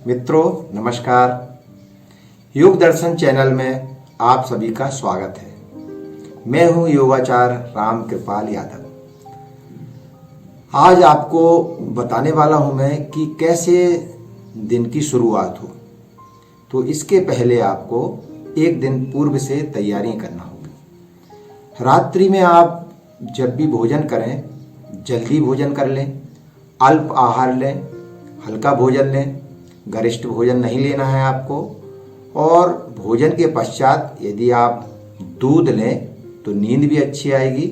मित्रों नमस्कार। योग दर्शन चैनल में आप सभी का स्वागत है। मैं हूं योगाचार्य राम कृपाल यादव। आज आपको बताने वाला हूं मैं कि कैसे दिन की शुरुआत हो। तो इसके पहले आपको एक दिन पूर्व से तैयारी करना होगी। रात्रि में आप जब भी भोजन करें जल्दी भोजन कर लें, अल्प आहार लें, हल्का भोजन लें, गरिष्ठ भोजन नहीं लेना है आपको। और भोजन के पश्चात यदि आप दूध लें तो नींद भी अच्छी आएगी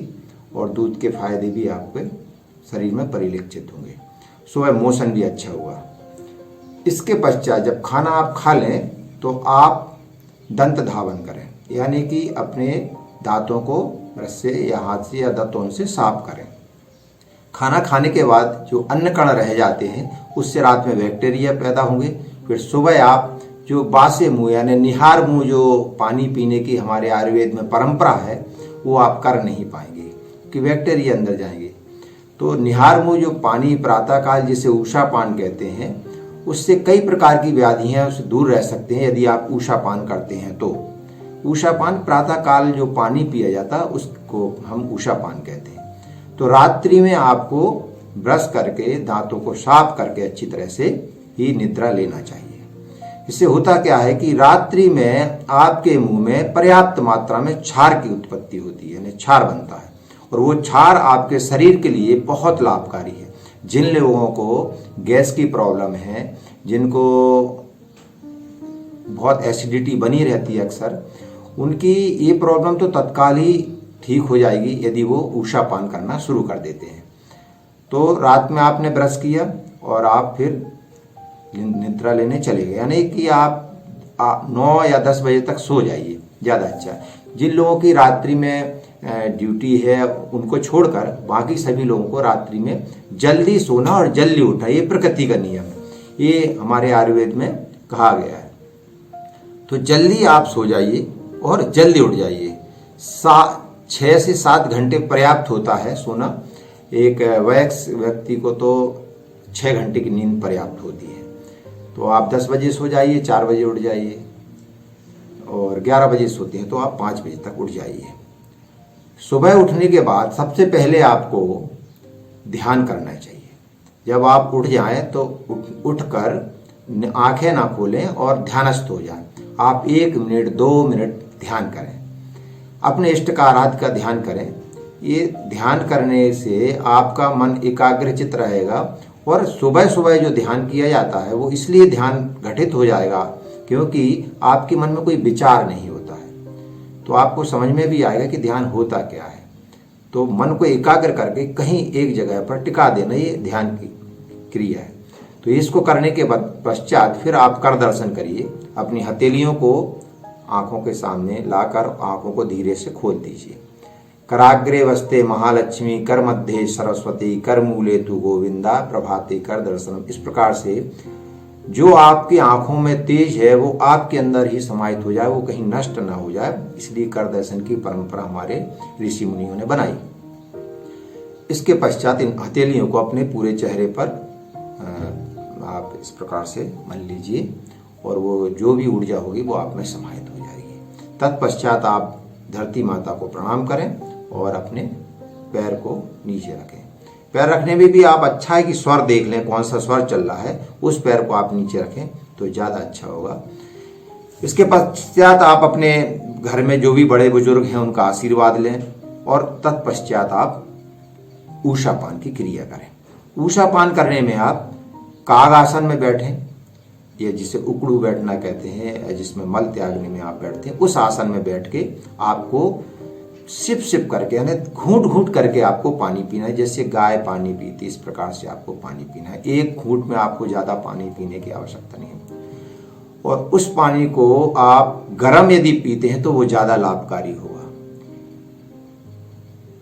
और दूध के फायदे भी आपके शरीर में परिलक्षित होंगे। सुबह मोशन भी अच्छा होगा। इसके पश्चात जब खाना आप खा लें तो आप दंत धावन करें, यानी कि अपने दांतों को ब्रश से या हाथ से या दांतों से साफ करें। खाना खाने के बाद जो अन्न कण रह जाते हैं उससे रात में बैक्टीरिया पैदा होंगे। फिर सुबह आप जो बासे मुंह यानी निहार मुंह जो पानी पीने की हमारे आयुर्वेद में परंपरा है वो आप कर नहीं पाएंगे कि बैक्टीरिया अंदर जाएंगे। तो निहार मुंह जो पानी प्रातःकाल जिसे उषा पान कहते हैं उससे कई प्रकार की व्याधियां उससे दूर रह सकते हैं यदि आप उषा पान करते हैं। तो उषा पान प्रातःकाल जो पानी पिया जाता है उसको हम उषा पान कहते हैं। तो रात्रि में आपको ब्रश करके दांतों को साफ करके अच्छी तरह से ही निद्रा लेना चाहिए। इससे होता क्या है कि रात्रि में आपके मुंह में पर्याप्त मात्रा में क्षार की उत्पत्ति होती है, यानी क्षार बनता है और वो क्षार आपके शरीर के लिए बहुत लाभकारी है। जिन लोगों को गैस की प्रॉब्लम है, जिनको बहुत एसिडिटी बनी रहती है अक्सर, उनकी ये प्रॉब्लम तो तत्काल ही ठीक हो जाएगी यदि वो उषा पान करना शुरू कर देते हैं। तो रात में आपने ब्रश किया और आप फिर निद्रा लेने चले गए, यानी कि आप 9 या 10 बजे तक सो जाइए, ज़्यादा अच्छा है। जिन लोगों की रात्रि में ड्यूटी है उनको छोड़कर बाकी सभी लोगों को रात्रि में जल्दी सोना और जल्दी उठना, ये प्रकृति का नियम है, ये हमारे आयुर्वेद में कहा गया है। तो जल्दी आप सो जाइए और जल्दी उठ जाइए। 6 से 7 घंटे पर्याप्त होता है सोना। एक वयस्क व्यक्ति को तो 6 घंटे की नींद पर्याप्त होती है। तो आप 10 बजे सो जाइए, 4 बजे उठ जाइए, और 11 बजे सोते हैं तो आप 5 बजे तक उठ जाइए। सुबह उठने के बाद सबसे पहले आपको ध्यान करना चाहिए। जब आप उठ जाएं तो उठकर आंखें ना खोलें और ध्यानस्थ हो जाएं। आप 1 मिनट 2 मिनट ध्यान करें, अपने इष्ट का आराध्य का ध्यान करें। ये ध्यान करने से आपका मन एकाग्रचित रहेगा और सुबह सुबह जो ध्यान किया जाता है वो इसलिए ध्यान घटित हो जाएगा क्योंकि आपके मन में कोई विचार नहीं होता है। तो आपको समझ में भी आएगा कि ध्यान होता क्या है। तो मन को एकाग्र करके कहीं एक जगह पर टिका देना ये ध्यान की क्रिया है। तो इसको करने के पश्चात फिर आप कर दर्शन करिए। अपनी हथेलियों को आंखों के सामने लाकर आंखों को धीरे से खोल दीजिए। कराग्रे वस्ते महालक्ष्मी, कर मध्य सरस्वती, कर मूले तु गोविंदा, प्रभाते कर दर्शनम। इस प्रकार से जो आपकी आंखों में तेज है वो आपके अंदर ही समाहित हो जाए, वो कहीं नष्ट ना हो जाए, इसलिए कर दर्शन की परंपरा हमारे ऋषि मुनियों ने बनाई। इसके पश्चात इन हथेलियों को अपने पूरे चेहरे पर आप इस प्रकार से मान लीजिए और वो जो भी ऊर्जा होगी वो आप में समाहित हो जाएगी। तत्पश्चात आप धरती माता को प्रणाम करें और अपने पैर को नीचे रखें। पैर रखने में भी आप अच्छा है कि स्वर देख लें, कौन सा स्वर चल रहा है, उस पैर को आप नीचे रखें तो ज़्यादा अच्छा होगा। इसके पश्चात आप अपने घर में जो भी बड़े बुजुर्ग हैं उनका आशीर्वाद लें और तत्पश्चात आप उषा पान की क्रिया करें। उषा पान करने में आप काग आसन में बैठें, या जिसे उकड़ू बैठना कहते हैं, जिसमें मल त्यागने में आप बैठते हैं, उस आसन में बैठ के आपको सिप सिप करके यानी घूंट घूंट करके आपको पानी पीना है, जैसे गाय पानी पीती इस प्रकार से आपको पानी पीना है। एक घूंट में आपको ज़्यादा पानी पीने की आवश्यकता नहीं है और उस पानी को आप गर्म यदि पीते हैं तो वो ज़्यादा लाभकारी होगा।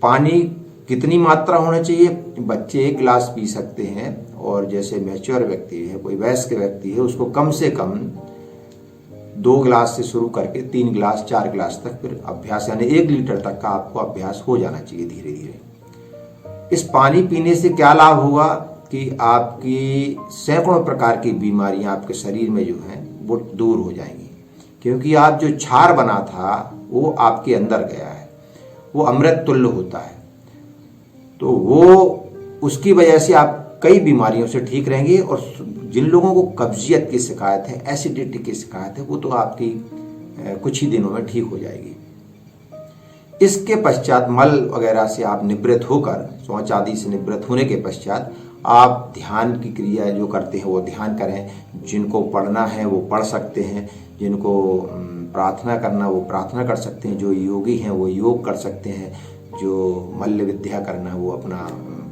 पानी कितनी मात्रा होना चाहिए? बच्चे 1 गिलास पी सकते हैं और जैसे मैच्योर व्यक्ति है, कोई वयस्क व्यक्ति है, उसको कम से कम 2 गिलास से शुरू करके 3 गिलास 4 गिलास तक फिर अभ्यास यानी 1 लीटर तक का आपको अभ्यास हो जाना चाहिए धीरे धीरे। इस पानी पीने से क्या लाभ होगा कि आपकी सैकड़ों प्रकार की बीमारियां आपके शरीर में जो हैं वो दूर हो जाएंगी, क्योंकि आप जो क्षार बना था वो आपके अंदर गया है, वो अमृत तुल्य होता है। तो वो उसकी वजह से आप कई बीमारियों से ठीक रहेंगे। और जिन लोगों को कब्जियत की शिकायत है, एसिडिटी की शिकायत है, वो तो आपकी कुछ ही दिनों में ठीक हो जाएगी। इसके पश्चात मल वगैरह से आप निवृत्त होकर, शौच आदि से निवृत्त होने के पश्चात आप ध्यान की क्रिया जो करते हैं वो ध्यान करें। जिनको पढ़ना है वो पढ़ सकते हैं, जिनको प्रार्थना करना वो प्रार्थना कर सकते हैं, जो योगी हैं वो योग कर सकते हैं, जो मल्ल विद्या करना है वो अपना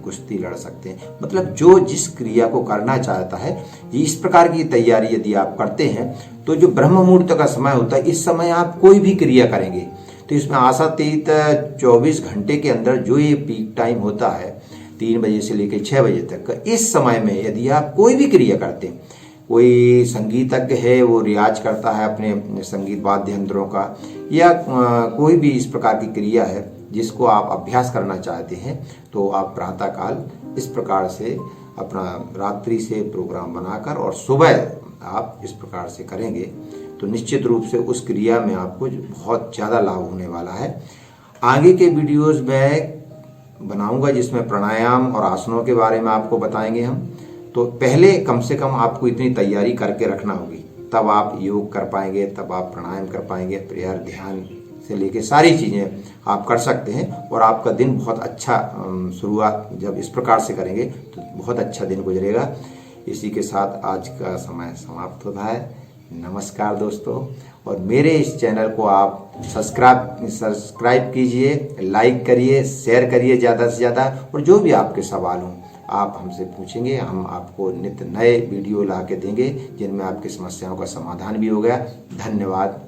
कुश्ती लड़ सकते हैं। मतलब जो जिस क्रिया को करना चाहता है, इस प्रकार की तैयारी यदि आप करते हैं तो जो ब्रह्म मुहूर्त का समय होता है, इस समय आप कोई भी क्रिया करेंगे तो इसमें आशातीत 24 घंटे के अंदर जो ये पीक टाइम होता है 3 बजे से लेकर 6 बजे तक का, इस समय में यदि आप कोई भी क्रिया करते हैं, कोई संगीतज्ञ है वो रियाज करता है अपने संगीत वाद्य यंत्रों का, या कोई भी इस प्रकार की क्रिया है जिसको आप अभ्यास करना चाहते हैं, तो आप प्रातःकाल इस प्रकार से अपना रात्रि से प्रोग्राम बनाकर और सुबह आप इस प्रकार से करेंगे तो निश्चित रूप से उस क्रिया में आपको बहुत ज़्यादा लाभ होने वाला है। आगे के वीडियोस में बनाऊंगा जिसमें प्राणायाम और आसनों के बारे में आपको बताएंगे हम। तो पहले कम से कम आपको इतनी तैयारी करके रखना होगी, तब आप योग कर पाएंगे, तब आप प्राणायाम कर पाएंगे, प्रेयर ध्यान से लेके सारी चीज़ें आप कर सकते हैं। और आपका दिन बहुत अच्छा शुरुआत जब इस प्रकार से करेंगे तो बहुत अच्छा दिन गुजरेगा। इसी के साथ आज का समय समाप्त होता है। नमस्कार दोस्तों, और मेरे इस चैनल को आप सब्सक्राइब कीजिए, लाइक करिए, शेयर करिए ज़्यादा से ज़्यादा, और जो भी आपके सवाल हों आप हमसे पूछेंगे, हम आपको नित्य नए वीडियो ला के देंगे जिनमें आपकी समस्याओं का समाधान भी होगा। धन्यवाद।